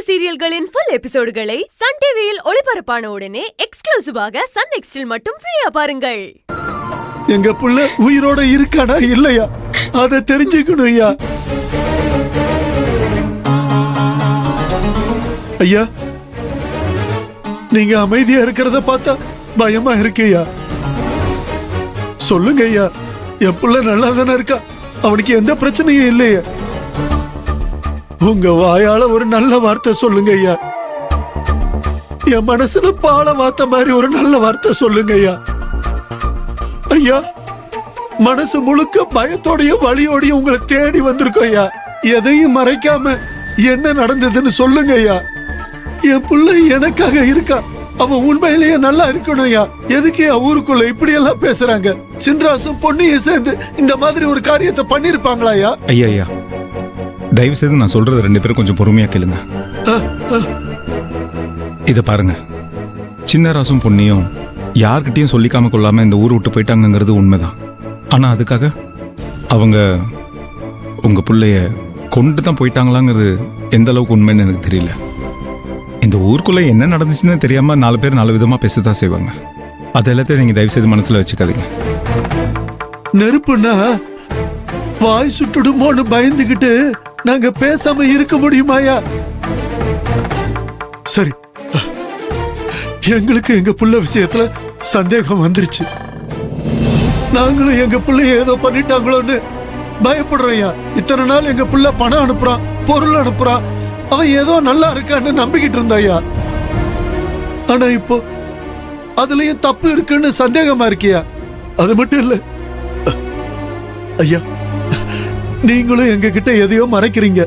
சீரியல்களின் full எபிசோடுகளை Sun டிவியில் ஒளிபரப்பான உடனே எக்ஸ்க்ளூசிவாக சன் நெக்ஸ்டில் மட்டும் ஃப்ரீயா பாருங்கள். எங்க புள்ள உயிரோட இருக்கானா இல்லையா அத தெரிஞ்சுக்கணும் ஐயா. ஐயா, நீங்க அமைதியா இருக்கிறத பார்த்தா பயமா இருக்கு ஐயா. சொல்லுங்க ஐயா, என் புள்ள நல்லா தானே இருக்கா? அவனுக்கு எந்த பிரச்சனையும் இல்லையா? உங்க வாயால ஒரு நல்ல வார்த்தை சொல்லுங்க ஐயா. என் மனசுல பால வார்த்தை மாதிரி ஒரு நல்ல வார்த்தை சொல்லுங்க ஐயா. ஐயா, மனசு முழுக்க பயத்தோடையும் வலியோடையும் உங்களை தேடி வந்திருக்கோம் ஐயா. எதையும் மறைக்காம என்ன நடந்ததுன்னு சொல்லுங்க ஐயா. என் புள்ள எனக்காக இருக்கா, அவன் உண்மையிலேயே நல்லா இருக்கணும் ஐயா. எதுக்கு ஊருக்குள்ள இப்படி எல்லாம் பேசுறாங்க? சின்ராசும் பொன்னியும் சேர்ந்து இந்த மாதிரி ஒரு காரியத்தை பண்ணிருப்பாங்களா ஐயா? ஐயா ஐயா, தயவு செய்து நான் சொல்றது ரெண்டு பேரும் கொஞ்சம் பொறுமையா கேளுங்க. இத பாருங்க, சின்ன ராசும் பொன்னியும் யார்கிட்டயும் சொல்லிக்காம கொள்ளாம இந்த ஊர் விட்டு போயிட்டாங்கிறது உண்மைதான். ஆனா அதுக்காக அவங்க உங்க பிள்ளைய கொண்டு தான் போயிட்டாங்களாங்கிறது எந்த அளவுக்கு உண்மைன்னு எனக்கு தெரியல. இந்த ஊருக்குள்ள என்ன நடந்துச்சுன்னு தெரியாம 4 பேர் 4 விதமா பேசதான் செய்வாங்க. அது எல்லாத்தையும் நீங்க தயவு செய்து மனசுல வச்சுக்காதீங்க. நெருப்புனா வாய் சுட்டுடுமோன்னு பயந்துகிட்டு நாங்க பேசாம இருக்க முடியுமாயா? சரி, எங்களுக்கு எங்க புள்ள விஷயத்துல சந்தேகம் வந்துருச்சு. நாங்களும் எங்க பிள்ளைய ஏதோ பண்ணிட்டாங்களோன்னு பயப்படுறோம். இத்தனை நாள் எங்க பிள்ளை பணம் அனுப்புறான், பொருள் அனுப்புறான், அவன் ஏதோ நல்லா இருக்கான்னு நம்பிக்கிட்டு இருந்தாயா. ஆனா இப்போ அதுலயும் தப்பு இருக்குன்னு சந்தேகமா இருக்கியா? அது மட்டும் இல்ல ஐயா, நீங்களும் எங்க கிட்ட எதையோ மறைக்கிறீங்க.